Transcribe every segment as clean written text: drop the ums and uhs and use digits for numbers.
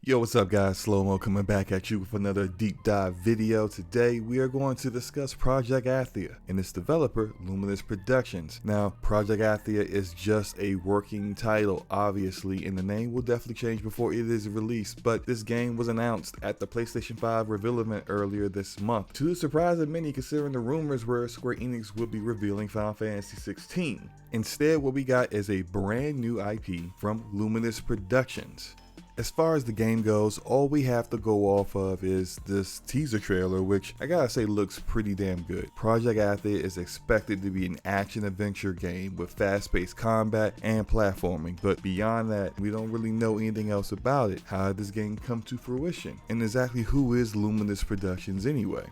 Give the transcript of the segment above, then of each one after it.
Yo, what's up guys, Slow-Mo coming back at you with another deep dive video. Today we are going to discuss Project Athia and its developer, Luminous Productions. Now, Project Athia is just a working title, obviously, and the name will definitely change before it is released, but this game was announced at the PlayStation 5 reveal event earlier this month, to the surprise of many considering the rumors where Square Enix would be revealing Final Fantasy 16. Instead, what we got is a brand new IP from Luminous Productions. As far as the game goes, all we have to go off of is this teaser trailer, which I gotta say looks pretty damn good. Project Athia is expected to be an action-adventure game with fast-paced combat and platforming, but beyond that, we don't really know anything else about it. How did this game come to fruition? And exactly who is Luminous Productions anyway?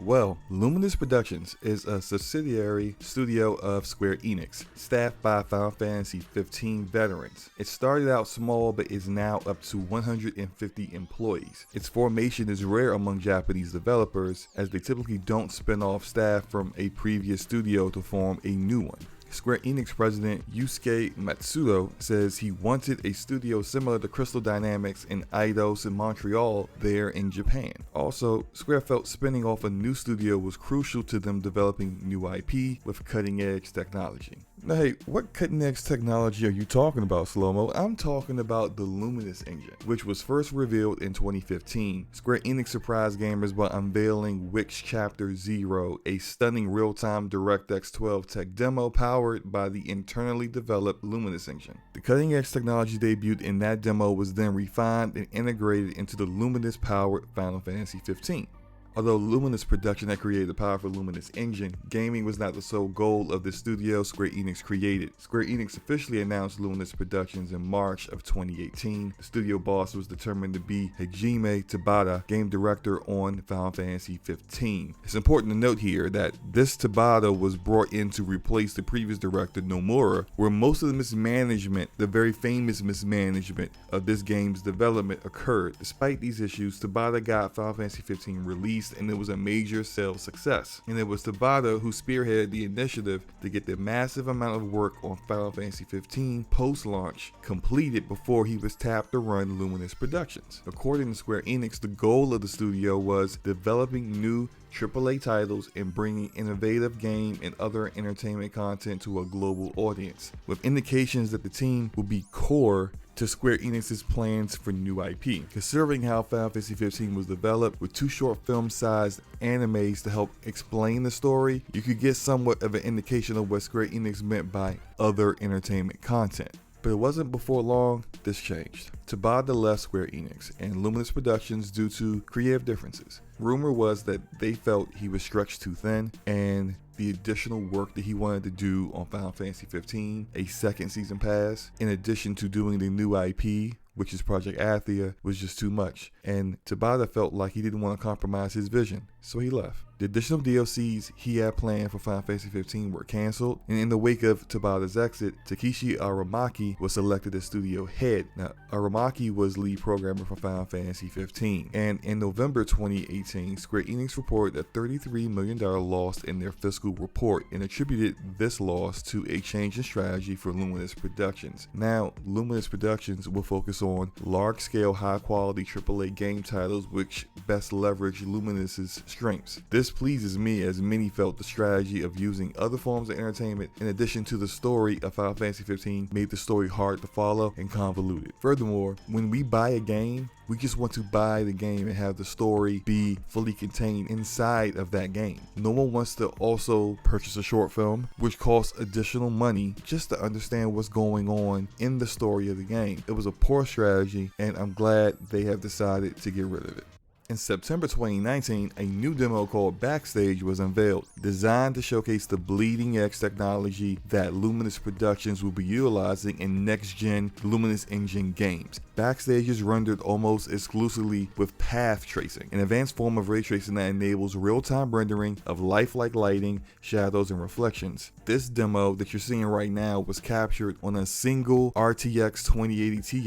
Well, Luminous Productions is a subsidiary studio of Square Enix, staffed by Final Fantasy 15 veterans. It started out small but is now up to 150 employees. Its formation is rare among Japanese developers, as they typically don't spin off staff from a previous studio to form a new one. Square Enix president Yusuke Matsudo says he wanted a studio similar to Crystal Dynamics and Eidos in Montreal there in Japan. Also, Square felt spinning off a new studio was crucial to them developing new IP with cutting-edge technology. Now hey, what cutting-edge technology are you talking about, Slow-Mo? I'm talking about the Luminous Engine, which was first revealed in 2015. Square Enix surprised gamers by unveiling Wix Chapter 0, a stunning real-time DirectX 12 tech demo powered by the internally developed Luminous Engine. The cutting-edge technology debuted in that demo was then refined and integrated into the Luminous-powered Final Fantasy 15. Although Luminous Production had created the powerful Luminous Engine, gaming was not the sole goal of the studio Square Enix created. Square Enix officially announced Luminous Productions in March of 2018. The studio boss was determined to be Hajime Tabata, game director on Final Fantasy 15. It's important to note here that this Tabata was brought in to replace the previous director Nomura, where most of the mismanagement, the very famous mismanagement of this game's development occurred. Despite these issues, Tabata got Final Fantasy 15 released, and it was a major sales success. And it was Tabata who spearheaded the initiative to get the massive amount of work on Final Fantasy 15 post-launch completed before he was tapped to run Luminous Productions. According to Square Enix, the goal of the studio was developing new AAA titles and bringing innovative game and other entertainment content to a global audience, with indications that the team will be core to Square Enix's plans for new IP. Considering how Final Fantasy 15 was developed with two short film-sized animes to help explain the story, you could get somewhat of an indication of what Square Enix meant by other entertainment content. But it wasn't before long this changed. Tabata left Square Enix and Luminous Productions due to creative differences. Rumor was that they felt he was stretched too thin, and the additional work that he wanted to do on Final Fantasy 15, a second season pass, in addition to doing the new IP, which is Project Athia, was just too much. And Tabata felt like he didn't want to compromise his vision, so he left. The additional DLCs he had planned for Final Fantasy 15 were cancelled, and in the wake of Tabata's exit, Takeshi Aramaki was selected as studio head. Now, Aramaki was lead programmer for Final Fantasy 15, and in November 2018, Square Enix reported a $33 million loss in their fiscal report and attributed this loss to a change in strategy for Luminous Productions. Now, Luminous Productions will focus on large-scale, high-quality AAA game titles which best leverage Luminous's strengths. This pleases me, as many felt the strategy of using other forms of entertainment in addition to the story of Final Fantasy 15 made the story hard to follow and convoluted. Furthermore, when we buy a game, we just want to buy the game and have the story be fully contained inside of that game. No one wants to also purchase a short film, which costs additional money just to understand what's going on in the story of the game. It was a poor strategy, and I'm glad they have decided to get rid of it. In September 2019, a new demo called Backstage was unveiled, designed to showcase the bleeding-edge technology that Luminous Productions will be utilizing in next-gen Luminous Engine games. Backstage is rendered almost exclusively with path tracing, an advanced form of ray tracing that enables real-time rendering of lifelike lighting, shadows, and reflections. This demo that you're seeing right now was captured on a single RTX 2080 Ti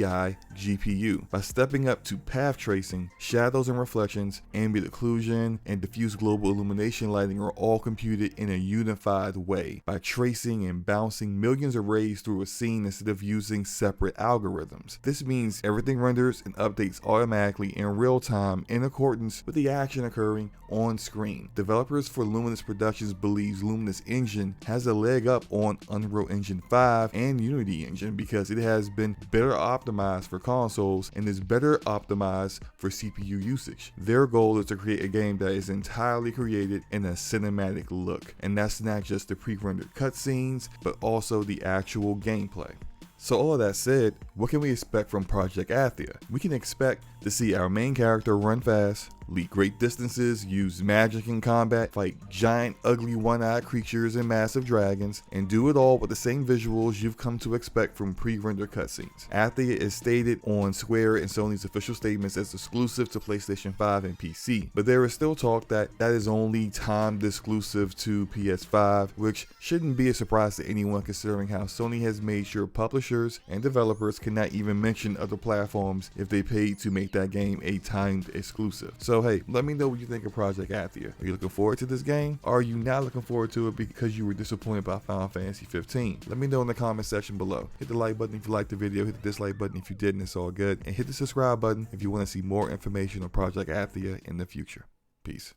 GPU. By stepping up to path tracing, shadows, and reflections, ambient occlusion, and diffuse global illumination lighting are all computed in a unified way by tracing and bouncing millions of rays through a scene instead of using separate algorithms. This means everything renders and updates automatically in real time in accordance with the action occurring on screen. Developers for Luminous Productions believes Luminous Engine has a leg up on Unreal Engine 5 and Unity Engine because it has been better optimized for consoles and is better optimized for CPU usage. Their goal is to create a game that is entirely created in a cinematic look, and that's not just the pre-rendered cutscenes, but also the actual gameplay. So all of that said, what can we expect from Project Athia? We can expect to see our main character run fast, leap great distances, use magic in combat, fight giant ugly one-eyed creatures and massive dragons, and do it all with the same visuals you've come to expect from pre-rendered cutscenes. Athia is stated on Square and Sony's official statements as exclusive to PlayStation 5 and PC, but there is still talk that that is only timed exclusive to PS5, which shouldn't be a surprise to anyone considering how Sony has made sure publishers and developers cannot even mention other platforms if they paid to make that game a timed exclusive. So hey, let me know what you think of Project Athia. Are you looking forward to this game? Or are you not looking forward to it because you were disappointed by Final Fantasy 15? Let me know in the comment section below. Hit the like button if you liked the video, hit the dislike button if you didn't, it's all good, and hit the subscribe button if you want to see more information on Project Athia in the future. Peace.